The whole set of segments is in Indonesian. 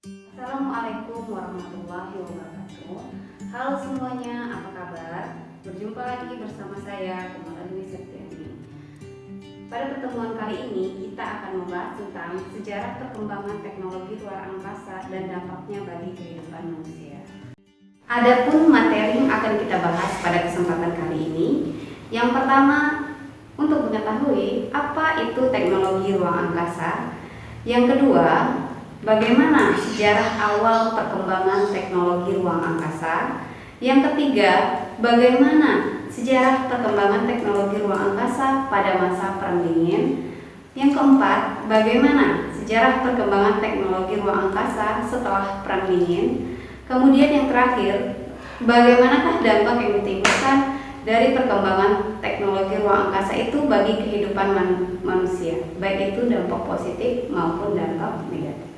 Assalamualaikum warahmatullahi wabarakatuh. Halo semuanya, apa kabar? Berjumpa lagi bersama saya, Kemal Dwi Septiani. Pada pertemuan kali ini, kita akan membahas tentang sejarah perkembangan teknologi luar angkasa dan dampaknya bagi kehidupan manusia. Adapun materi yang akan kita bahas pada kesempatan kali ini, yang pertama, untuk mengetahui apa itu teknologi ruang angkasa. Yang kedua, bagaimana sejarah awal perkembangan teknologi ruang angkasa? Yang ketiga, bagaimana sejarah perkembangan teknologi ruang angkasa pada masa Perang Dingin? Yang keempat, bagaimana sejarah perkembangan teknologi ruang angkasa setelah Perang Dingin? Kemudian yang terakhir, bagaimanakah dampak yang ditimbulkan dari perkembangan teknologi ruang angkasa itu bagi kehidupan manusia, baik itu dampak positif maupun dampak negatif.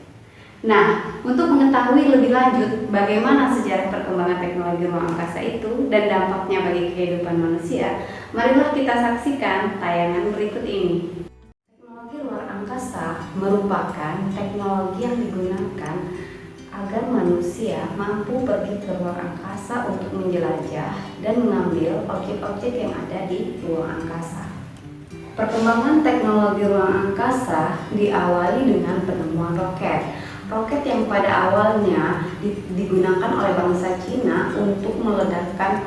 Nah, untuk mengetahui lebih lanjut bagaimana sejarah perkembangan teknologi ruang angkasa itu dan dampaknya bagi kehidupan manusia, marilah kita saksikan tayangan berikut ini. Teknologi luar angkasa merupakan teknologi yang digunakan agar manusia mampu pergi ke luar angkasa untuk menjelajah dan mengambil objek-objek yang ada di ruang angkasa. Perkembangan teknologi ruang angkasa diawali dengan penemuan roket. Roket yang pada awalnya digunakan oleh bangsa Cina untuk meledakkan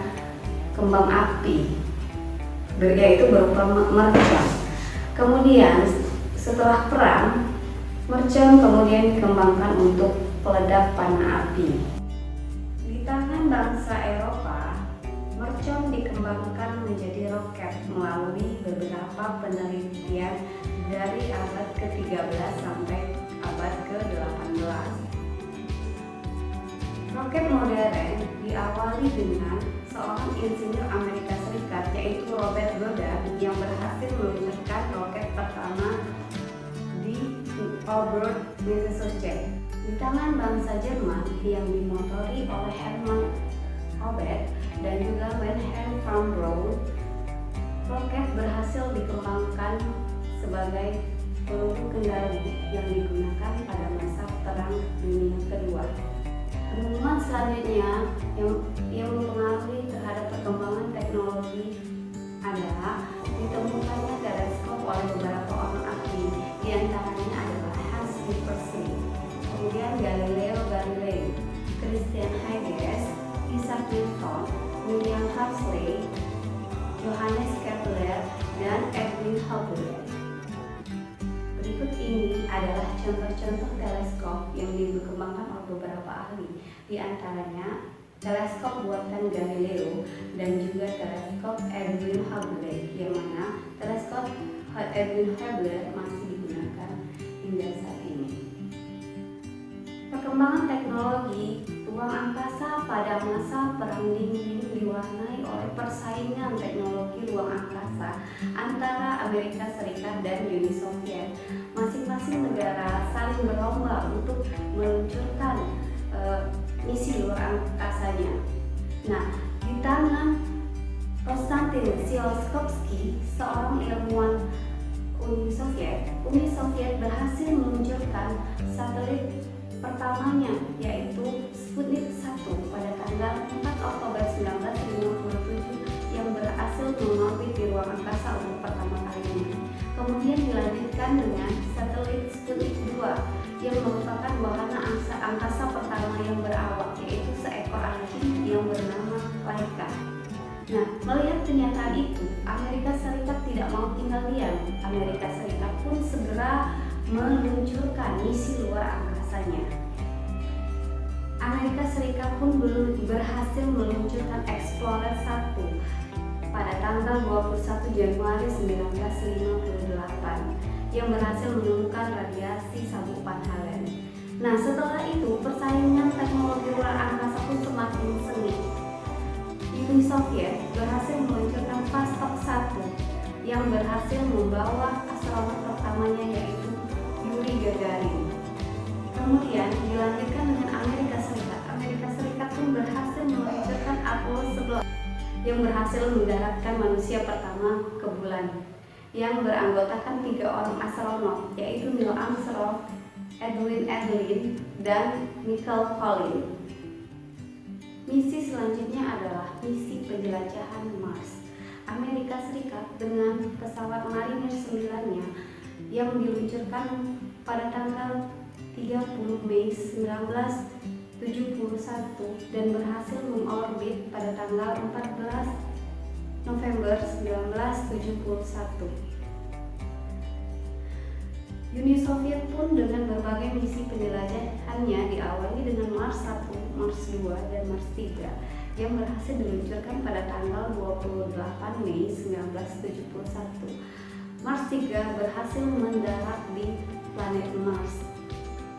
kembang api, yaitu berupa mercon. Kemudian setelah perang, mercon kemudian dikembangkan untuk peledak panah api. Di tangan bangsa Eropa, mercon dikembangkan menjadi roket melalui beberapa penelitian dari abad ke-13 sampai abad ke-18. Roket modern diawali dengan seorang insinyur Amerika Serikat, yaitu Robert Goddard, yang berhasil meluncurkan roket pertama di Auburn, Massachusetts. Di tangan bangsa Jerman yang dimotori oleh Hermann Oberth dan juga Wilhelm von Braun, roket berhasil dikembangkan sebagai peluru kendali yang digunakan pada masa Perang Dunia Kedua. Penemuan selanjutnya yang mempengaruhi terhadap perkembangan teknologi adalah ditemukannya teleskop oleh beberapa orang ahli, di antaranya adalah Hans Lippershey, kemudian Galileo Galilei, Christian Huygens, Isaac Newton, William Herschel, Johannes Kepler, dan Edwin Hubble. Berikut ini adalah contoh-contoh teleskop yang dikembangkan oleh beberapa ahli, di antaranya teleskop buatan Galileo dan juga teleskop Edwin Hubble, yang mana teleskop Edwin Hubble masih digunakan hingga saat ini. Perkembangan teknologi ruang angkasa pada masa Perang Dingin diwarnai oleh persaingan teknologi ruang angkasa antara Amerika Serikat dan Uni Soviet. Masing-masing negara saling berlomba untuk meluncurkan misi luar angkasanya. Nah, di tangan Konstantin Tsiolkovsky, seorang ilmuwan Uni Soviet berhasil meluncurkan satelit pertamanya, yaitu Sputnik 1 pada tanggal 4 Oktober 1957 yang berhasil mengorbit di ruang angkasa untuk pertama kalinya. Kemudian dilanjutkan dengan satelit Sputnik 2 yang merupakan wahana angkasa pertama yang berawak, yaitu seekor anjing yang bernama Laika. Nah, melihat kenyataan itu, Amerika Serikat tidak mau tinggal diam. Amerika Serikat pun segera meluncurkan misi luar angkasanya. Amerika Serikat pun berhasil meluncurkan Explorer 1 pada tanggal 21 Januari 1958 yang berhasil menemukan radiasi sabuk Van Allen. Nah, setelah itu persaingan teknologi luar angkasa pun semakin sengit. Uni Soviet berhasil meluncurkan Vostok 1 yang berhasil membawa astronot pertamanya, yaitu Yuri Gagarin. Kemudian dilanjutkan dengan Amerika Serikat. Amerika Serikat pun berhasil meluncurkan Apollo 11 yang berhasil mendaratkan manusia pertama ke bulan, yang beranggotakan 3 orang astronot, yaitu Neil Armstrong, Edwin, dan Michael Collins. Misi selanjutnya adalah misi penjelajahan Mars. Amerika Serikat dengan pesawat Mariner 9-nya yang diluncurkan pada tanggal 30 Mei 1971 dan berhasil mengorbit pada tanggal 14 November 1971. Uni Soviet pun dengan berbagai misi penjelajahannya diawali dengan Mars 1, Mars 2, dan Mars 3 yang berhasil diluncurkan pada tanggal 28 Mei 1971. Mars 3 berhasil mendarat di planet Mars,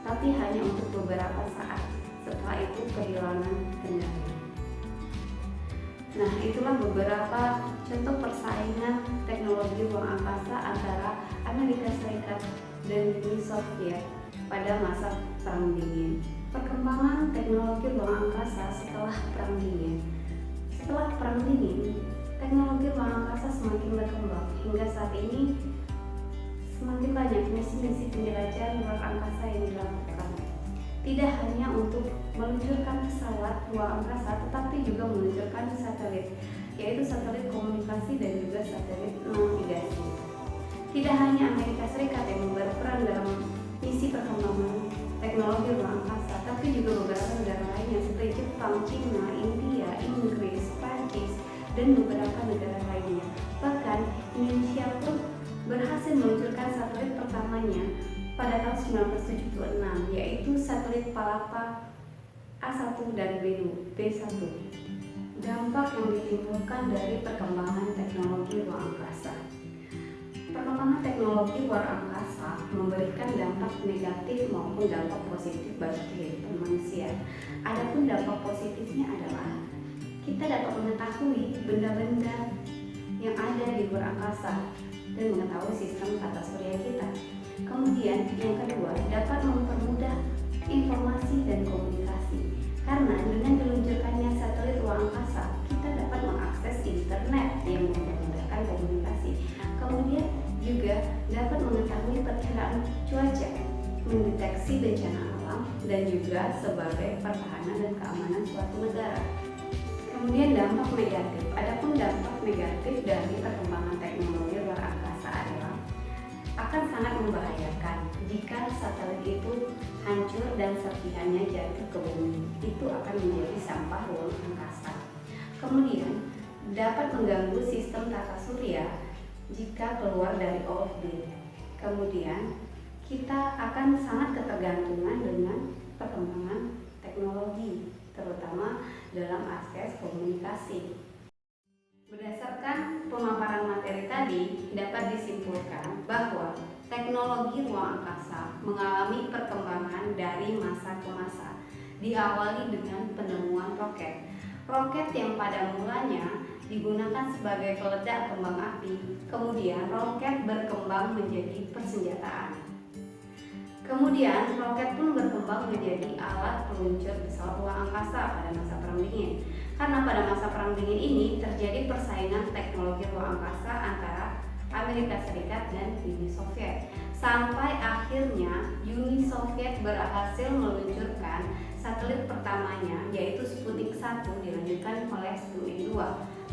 tapi hanya untuk beberapa saat. Setelah itu kehilangan kendali. Nah, itulah beberapa contoh persaingan teknologi ruang angkasa antara Amerika Serikat dan Uni Soviet pada masa Perang Dingin. Perkembangan teknologi ruang angkasa setelah Perang Dingin. Setelah Perang Dingin, teknologi ruang angkasa semakin berkembang hingga saat ini semakin banyak misi-misi penjelajahan luar angkasa yang dilakukan. Tidak hanya untuk meluncurkan pesawat luar angkasa, tetapi juga meluncurkan satelit, yaitu satelit komunikasi dan juga satelit navigasi. Tidak hanya Amerika Serikat yang berperan dalam misi perkembangan teknologi ruang angkasa, tapi juga beberapa negara lainnya seperti Jepang, Cina, India, Inggris, Prancis, dan beberapa negara lainnya. Bahkan Indonesia pun berhasil meluncurkan satelit pertamanya pada tahun 1976, yaitu satelit Palapa A1 dan B1. Dampak yang ditimbulkan dari perkembangan teknologi luar angkasa. Perkembangan teknologi luar angkasa memberikan dampak negatif maupun dampak positif bagi kehidupan manusia. Adapun dampak positifnya adalah kita dapat mengetahui benda-benda yang ada di luar angkasa dan mengetahui sistem tata surya kita. Kemudian yang kedua, dapat mempermudah informasi dan komunikasi. Karena dengan diluncurkannya satelit ruang angkasa, kita dapat mengakses internet yang mempermudahkan komunikasi. Kemudian juga dapat mengetahui perkiraan cuaca, mendeteksi bencana alam, dan juga sebagai pertahanan dan keamanan suatu negara. Kemudian dampak negatif. Adapun dampak negatif dari perkembangan teknologi luar angkasa adalah akan sangat membahayakan jika satelit itu hancur dan serpihannya jatuh ke bumi. Itu akan menjadi sampah ruang angkasa. Kemudian dapat mengganggu sistem tata surya jika keluar dari orbit. Kemudian kita akan sangat ketergantungan dengan perkembangan teknologi, terutama dalam akses komunikasi. Berdasarkan pemaparan materi tadi, dapat disimpulkan bahwa teknologi ruang angkasa mengalami perkembangan dari masa ke masa. Diawali dengan penemuan roket. Roket yang pada mulanya digunakan sebagai peledak kembang api, kemudian roket berkembang menjadi persenjataan. Kemudian roket pun berkembang menjadi alat peluncur pesawat luar angkasa pada masa Perang Dingin. Karena pada masa Perang Dingin ini terjadi persaingan teknologi luar angkasa antara Amerika Serikat dan Uni Soviet. Sampai akhirnya Uni Soviet berhasil meluncurkan satelit pertamanya, yaitu Sputnik 1, dilanjutkan oleh Sputnik 2.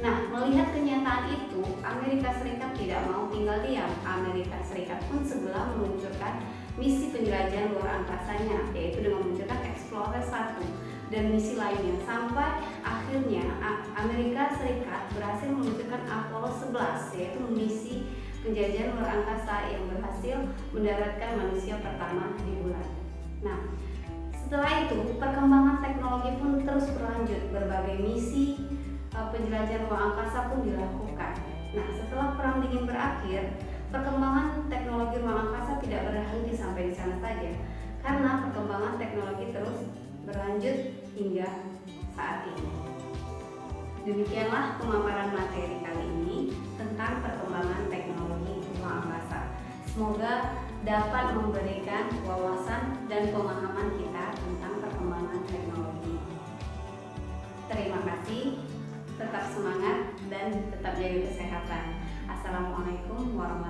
Nah, melihat kenyataan itu, Amerika Serikat tidak mau tinggal diam. Amerika Serikat pun segera meluncurkan misi penjelajahan luar angkasanya, yaitu dengan meluncurkan Explorer 1 dan misi lainnya, sampai akhirnya Amerika Serikat berhasil meluncurkan Apollo 11, yaitu misi penjelajahan luar angkasa yang berhasil mendaratkan manusia pertama di bulan. Nah, setelah itu perkembangan teknologi pun terus berlanjut, berbagai misi penjelajahan luar angkasa pun dilakukan. Nah, setelah Perang Dingin berakhir, perkembangan teknologi ruang angkasa tidak berhenti sampai di sana saja, karena perkembangan teknologi terus berlanjut hingga saat ini. Demikianlah pemaparan materi kali ini tentang perkembangan teknologi ruang angkasa. Semoga dapat memberikan wawasan dan pemahaman kita tentang perkembangan teknologi. Terima kasih, tetap semangat dan tetap jaga kesehatan. Assalamualaikum warahmatullahi wabarakatuh.